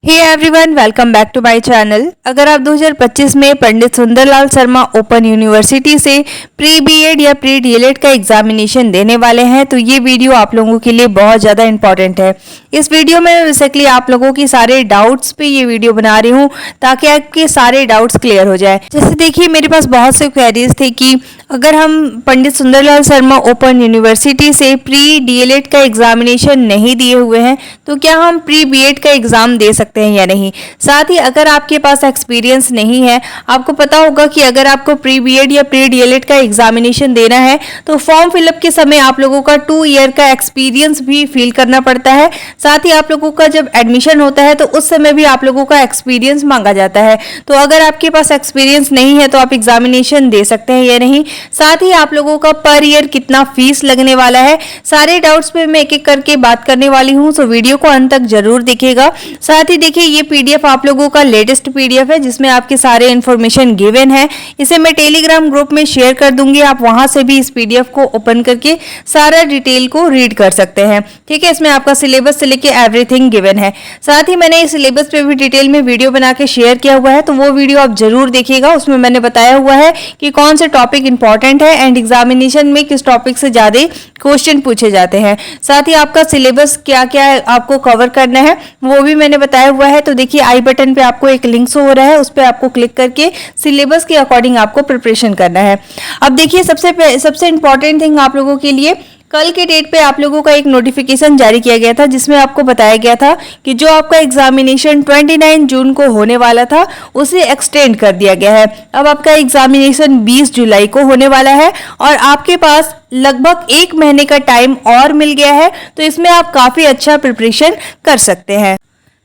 Hey everyone, welcome back to my channel. अगर आप 2025 में पंडित सुंदरलाल शर्मा ओपन यूनिवर्सिटी से प्री बीएड या प्री डीएलएड का एग्जामिनेशन देने वाले हैं तो ये वीडियो आप लोगों के लिए बहुत ज़्यादा इंपॉर्टेंट है। इस वीडियो में बेसिकली आप लोगों की सारे डाउट्स पे ये वीडियो बना रही हूँ ताकि आपके सारे डाउट्स क्लियर हो जाए। जैसे देखिए, मेरे पास बहुत से क्वेरीज थे कि अगर हम पंडित सुंदरलाल शर्मा ओपन यूनिवर्सिटी से प्री डीएलएड का एग्जामिनेशन नहीं दिए हुए हैं तो क्या हम प्री बीएड का एग्जाम दे सकते हैं या नहीं। साथ ही अगर आपके पास एक्सपीरियंस नहीं है, आपको पता होगा कि अगर आपको प्री बीएड या प्री डीएलएड का एग्जामिनेशन देना है तो फॉर्म फिलअप के समय आप लोगों का 2 ईयर का एक्सपीरियंस भी फिल करना पड़ता है। साथ ही आप लोगों का जब एडमिशन होता है तो उस समय भी आप लोगों का एक्सपीरियंस मांगा जाता है। तो अगर आपके पास एक्सपीरियंस नहीं है तो आप एग्जामिनेशन दे सकते हैं या नहीं। साथ ही आप लोगों का पर ईयर कितना फीस लगने वाला है, सारे डाउट्स पे मैं एक एक करके बात करने वाली हूँ, तो वीडियो को अंत तक जरूर देखिएगा। साथ ही देखिए, ये पीडीएफ आप लोगों का लेटेस्ट पीडीएफ है जिसमें आपके सारे इन्फॉर्मेशन गिवन है। इसे मैं टेलीग्राम ग्रुप में शेयर कर दूंगी, आप वहां से भी इस पीडीएफ को ओपन करके सारा डिटेल को रीड कर सकते हैं। ठीक है, इसमें आपका सिलेबस से लेके एवरीथिंग गिवन है। साथ ही मैंने इस सिलेबस पे भी डिटेल में वीडियो बना के शेयर किया हुआ है, तो वो वीडियो आप जरूर देखिएगा। उसमें मैंने बताया हुआ है कि कौन से टॉपिक इंपॉर्टेंट है एंड एग्जामिनेशन में किस टॉपिक से ज्यादा क्वेश्चन पूछे जाते हैं। साथ ही आपका सिलेबस क्या क्या आपको कवर करना है वो भी मैंने बताया हुआ है। तो देखिए, आई बटन पे आपको एक लिंक शो हो रहा है, उस पर आपको क्लिक करके सिलेबस के अकॉर्डिंग आपको प्रिपरेशन करना है। अब देखिए, सबसे इंपॉर्टेंट थिंग आप लोगों के लिए, कल के डेट पे आप लोगों का एक नोटिफिकेशन जारी किया गया था जिसमें आपको बताया गया था कि जो आपका एग्जामिनेशन 29 जून को होने वाला था उसे एक्सटेंड कर दिया गया है। अब आपका एग्जामिनेशन 20 जुलाई को होने वाला है और आपके पास लगभग 1 महीने का टाइम और मिल गया है, तो इसमें आप काफी अच्छा प्रिपरेशन कर सकते हैं।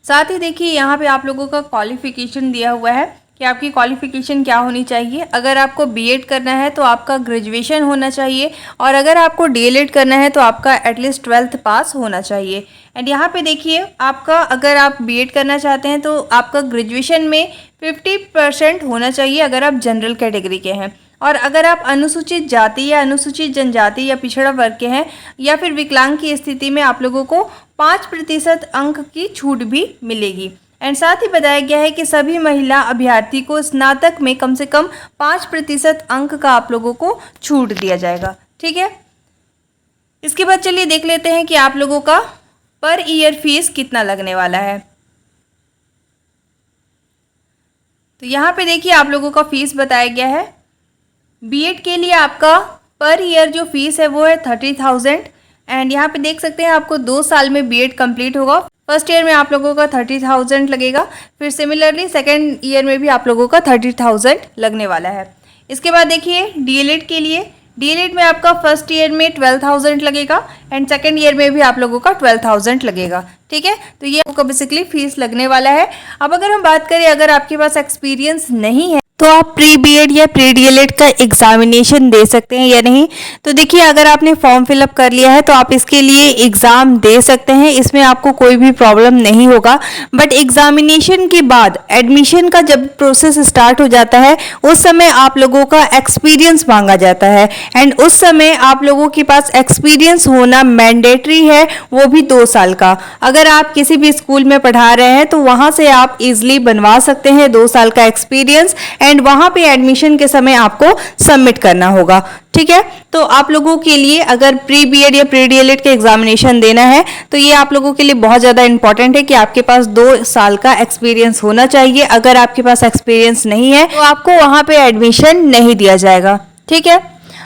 साथ ही देखिए, यहाँ पे आप लोगों का क्वालिफिकेशन दिया हुआ है कि आपकी क्वालिफिकेशन क्या होनी चाहिए। अगर आपको बीएड करना है तो आपका ग्रेजुएशन होना चाहिए, और अगर आपको डीएलएड करना है तो आपका एटलीस्ट 12th पास होना चाहिए। एंड यहाँ पे देखिए, आपका अगर आप बीएड करना चाहते हैं तो आपका ग्रेजुएशन में 50% होना चाहिए अगर आप जनरल कैटेगरी के हैं, और अगर आप अनुसूचित जाति या अनुसूचित जनजाति या पिछड़ा वर्ग के हैं या फिर विकलांग की स्थिति में आप लोगों को 5% अंक की छूट भी मिलेगी। एंड साथ ही बताया गया है कि सभी महिला अभ्यर्थी को स्नातक में कम से कम 5% अंक का आप लोगों को छूट दिया जाएगा। ठीक है, इसके बाद चलिए देख लेते हैं कि आप लोगों का पर ईयर फीस कितना लगने वाला है। तो यहाँ पे देखिए, आप लोगों का फीस बताया गया है। बीएड के लिए आपका पर ईयर जो फीस है वो है 30,000। एंड यहाँ पे देख सकते हैं आपको 2 साल में बीएड कंप्लीट होगा। फर्स्ट ईयर में आप लोगों का 30,000 लगेगा, फिर सिमिलरली सेकेंड ईयर में भी आप लोगों का 30,000 लगने वाला है। इसके बाद देखिए, डीएलएड के लिए, डीएलएड में आपका फर्स्ट ईयर में 12,000 लगेगा एंड सेकेंड ईयर में भी आप लोगों का 12,000 लगेगा। ठीक है, तो ये आपको बेसिकली फीस लगने वाला है। अब अगर हम बात करें, अगर आपके पास एक्सपीरियंस नहीं है तो आप प्री बीएड या प्री डीएलएड का एग्जामिनेशन दे सकते हैं या नहीं। तो देखिए, अगर आपने फॉर्म फिलअप कर लिया है तो आप इसके लिए एग्जाम दे सकते हैं, इसमें आपको कोई भी प्रॉब्लम नहीं होगा। बट एग्जामिनेशन के बाद एडमिशन का जब प्रोसेस स्टार्ट हो जाता है उस समय आप लोगों का एक्सपीरियंस मांगा जाता है, एंड उस समय आप लोगों के पास एक्सपीरियंस होना मैंडेटरी है, वो भी 2 साल का। अगर आप किसी भी स्कूल में पढ़ा रहे हैं तो वहां से आप इजिली बनवा सकते हैं 2 साल का एक्सपीरियंस, एंड वहां पे एडमिशन के समय आपको सबमिट करना होगा। ठीक है, तो आप लोगों के लिए अगर प्री बीएड या प्री डीएलएड का एग्जामिनेशन देना है तो ये आप लोगों के लिए बहुत ज़्यादा इंपॉर्टेंट है कि आपके पास 2 साल का एक्सपीरियंस होना चाहिए। अगर आपके पास एक्सपीरियंस नहीं है तो आपको वहां पे एडमिशन नहीं दिया जाएगा। ठीक है,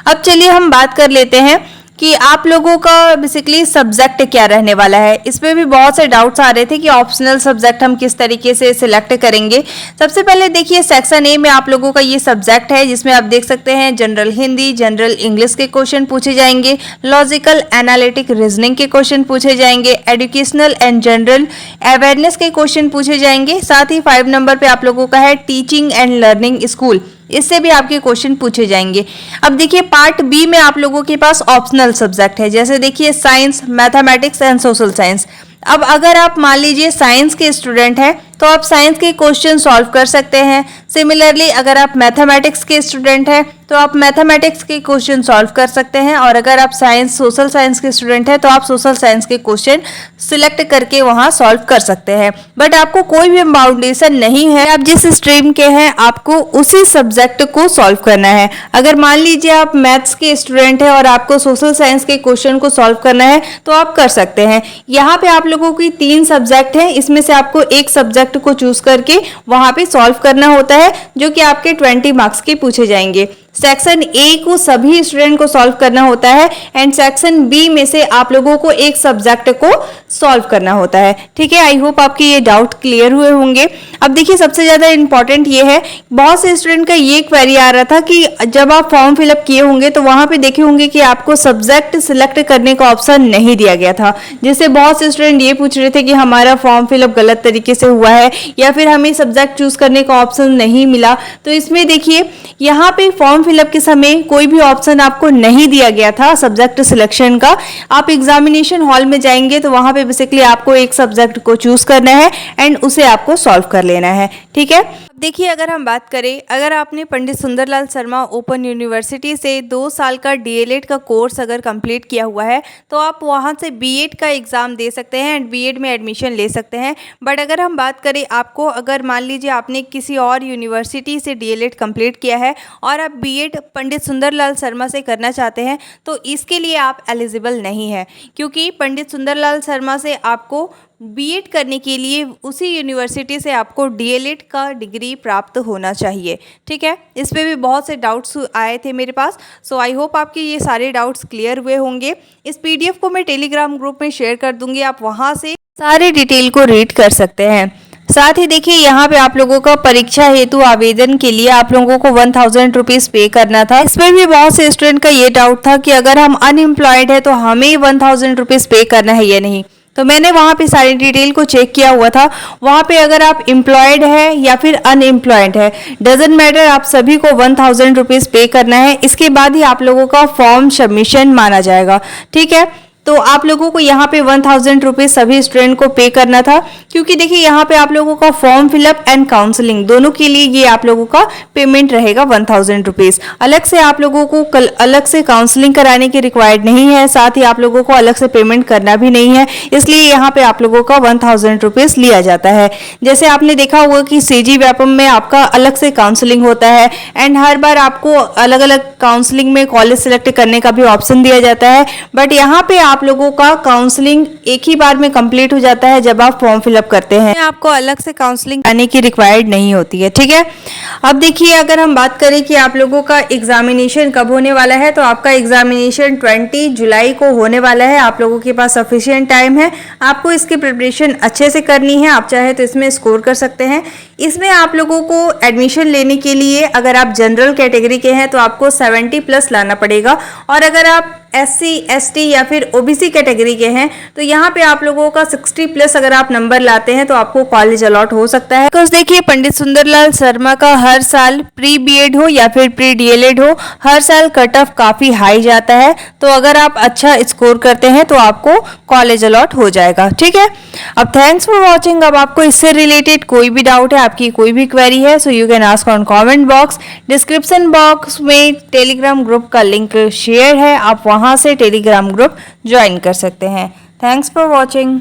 अब चलिए हम बात कर लेते हैं कि आप लोगों का बेसिकली सब्जेक्ट क्या रहने वाला है। इसमें भी बहुत से डाउट्स आ रहे थे कि ऑप्शनल सब्जेक्ट हम किस तरीके से सिलेक्ट करेंगे। सबसे पहले देखिए, सेक्शन ए में आप लोगों का ये सब्जेक्ट है जिसमें आप देख सकते हैं जनरल हिंदी, जनरल इंग्लिश के क्वेश्चन पूछे जाएंगे, लॉजिकल एनालिटिक रीजनिंग के क्वेश्चन पूछे जाएंगे, एजुकेशनल एंड जनरल अवेयरनेस के क्वेश्चन पूछे जाएंगे। साथ ही 5 नंबर पे आप लोगों का है टीचिंग एंड लर्निंग स्कूल, इससे भी आपके क्वेश्चन पूछे जाएंगे। अब देखिए, पार्ट बी में आप लोगों के पास ऑप्शनल सब्जेक्ट है, जैसे देखिए science, mathematics and social science. अब अगर आप मान लीजिए साइंस के स्टूडेंट हैं तो आप साइंस के क्वेश्चन सॉल्व कर सकते हैं। सिमिलरली अगर आप मैथमेटिक्स के स्टूडेंट हैं तो आप मैथमेटिक्स के क्वेश्चन सॉल्व कर सकते हैं, और अगर आप साइंस सोशल साइंस के स्टूडेंट हैं तो आप सोशल साइंस के क्वेश्चन सिलेक्ट करके वहां सॉल्व कर सकते हैं। बट आपको कोई भी बाउंडेशन नहीं है, आप जिस स्ट्रीम के हैं आपको उसी सब्जेक्ट को सॉल्व करना है। अगर मान लीजिए आप मैथ्स के स्टूडेंट हैं और आपको सोशल साइंस के क्वेश्चन को सॉल्व करना है तो आप कर सकते हैं। यहाँ पे आप लोगों की 3 सब्जेक्ट हैं, इसमें से आपको एक सब्जेक्ट को चूज करके वहां पे सॉल्व करना होता है, जो कि आपके 20 मार्क्स के पूछे जाएंगे। सेक्शन ए को सभी स्टूडेंट को सॉल्व करना होता है, एंड सेक्शन बी में से आप लोगों को एक सब्जेक्ट को सॉल्व करना होता है। ठीक है, आई होप आपके ये डाउट क्लियर हुए होंगे। अब देखिए, सबसे ज्यादा इंपॉर्टेंट ये है, बहुत से स्टूडेंट का ये क्वेरी आ रहा था कि जब आप फॉर्म फिलअप किए होंगे तो वहां पे देखे होंगे कि आपको सब्जेक्ट सिलेक्ट करने का ऑप्शन नहीं दिया गया था, जिससे बहुत से स्टूडेंट ये पूछ रहे थे कि हमारा फॉर्म फिलअप गलत तरीके से हुआ है या फिर हमें सब्जेक्ट चूज करने का ऑप्शन नहीं मिला। तो इसमें देखिए, यहाँ पे फॉर्म फिलअप के समय कोई भी ऑप्शन आपको नहीं दिया गया था सब्जेक्ट सिलेक्शन का। आप एग्जामिनेशन हॉल में जाएंगे तो वहां पे बेसिकली आपको एक सब्जेक्ट को चूज करना है एंड उसे आपको सॉल्व कर लेना है। ठीक है, देखिए, अगर हम बात करें, अगर आपने पंडित सुंदरलाल शर्मा ओपन यूनिवर्सिटी से 2 साल का डीएलएड का कोर्स अगर कंप्लीट किया हुआ है तो आप वहां से बीएड का एग्ज़ाम दे सकते हैं एंड बीएड में एडमिशन ले सकते हैं। बट अगर हम बात करें, आपको अगर मान लीजिए आपने किसी और यूनिवर्सिटी से डीएलएड कंप्लीट किया है और आप बीएड पंडित सुंदरलाल शर्मा से करना चाहते हैं तो इसके लिए आप एलिजिबल नहीं है, क्योंकि पंडित सुंदरलाल शर्मा से आपको बीएड करने के लिए उसी यूनिवर्सिटी से आपको डीएलएड का डिग्री प्राप्त होना चाहिए। ठीक है, इस पे भी बहुत से डाउट्स आए थे मेरे पास, सो आई होप आपके ये सारे डाउट्स क्लियर हुए होंगे। इस पीडीएफ को मैं टेलीग्राम ग्रुप में शेयर कर दूंगी, आप वहां से सारे डिटेल को रीड कर सकते हैं। साथ ही देखिए, यहाँ पे आप लोगों का परीक्षा हेतु आवेदन के लिए आप लोगों को 1000 रुपीज़ पे करना था। इसमें भी बहुत से स्टूडेंट का ये डाउट था कि अगर हम अनएम्प्लॉयड है तो हमें 1000 रुपीज़ पे करना है या नहीं। तो मैंने वहाँ पे सारी डिटेल को चेक किया हुआ था। वहाँ पे अगर आप एम्प्लॉयड है या फिर अनएम्प्लॉयड है, डजेंट मैटर, आप सभी को 1000 रुपीज़ पे करना है। इसके बाद ही आप लोगों का फॉर्म सबमिशन माना जाएगा। ठीक है, तो आप लोगों को यहाँ पे 1000 रुपीज़ सभी स्टूडेंट को पे करना था, क्योंकि देखिए यहाँ पे आप लोगों का फॉर्म फिलअप एंड काउंसलिंग दोनों के लिए ये आप लोगों का पेमेंट रहेगा 1000 रुपीज़। अलग से आप लोगों को अलग से काउंसलिंग कराने की रिक्वायर्ड नहीं है, साथ ही आप लोगों को अलग से पेमेंट करना भी नहीं है, इसलिए यहाँ पे आप लोगों का 1000 रुपीज़ लिया जाता है। जैसे आपने देखा होगा कि सीजी व्यापम में आपका अलग से काउंसलिंग होता है एंड हर बार आपको अलग अलग काउंसलिंग में कॉलेज सिलेक्ट करने का भी ऑप्शन दिया जाता है, बट यहाँ पे आप लोगों का काउंसलिंग एक ही बार में कंप्लीट हो जाता है जब आप फॉर्म फिलअप करते हैं। आपको अलग से काउंसलिंग आने की रिक्वायर्ड नहीं होती है। ठीक है, अब देखिए, अगर हम बात करें कि आप लोगों का एग्जामिनेशन कब होने वाला है, तो आपका एग्जामिनेशन 20 जुलाई को होने वाला है। आप लोगों के पास सफिशिएंट टाइम है, आपको इसकी प्रिपरेशन अच्छे से करनी है। आप चाहे तो इसमें स्कोर कर सकते हैं। इसमें आप लोगों को एडमिशन लेने के लिए अगर आप जनरल कैटेगरी के हैं तो आपको 70+ लाना पड़ेगा, और अगर आप SC ST या फिर OBC कैटेगरी के हैं तो यहाँ पे आप लोगों का 60+ अगर आप नंबर लाते हैं तो आपको कॉलेज अलॉट हो सकता है। बिकॉज देखिए, पंडित सुंदरलाल शर्मा का हर साल प्री बीएड हो या फिर प्री डीएलएड हो, हर साल कट ऑफ काफ़ी हाई जाता है, तो अगर आप अच्छा स्कोर करते हैं तो आपको कॉलेज अलॉट हो जाएगा। ठीक है, अब थैंक्स फॉर वॉचिंग। अब आपको इससे रिलेटेड कोई भी डाउट है, आपकी कोई भी क्वेरी है, so you can ask on comment box. Description box में टेलीग्राम ग्रुप का लिंक शेयर है, आप वहाँ से टेलीग्राम ग्रुप ज्वाइन कर सकते हैं। Thanks for watching.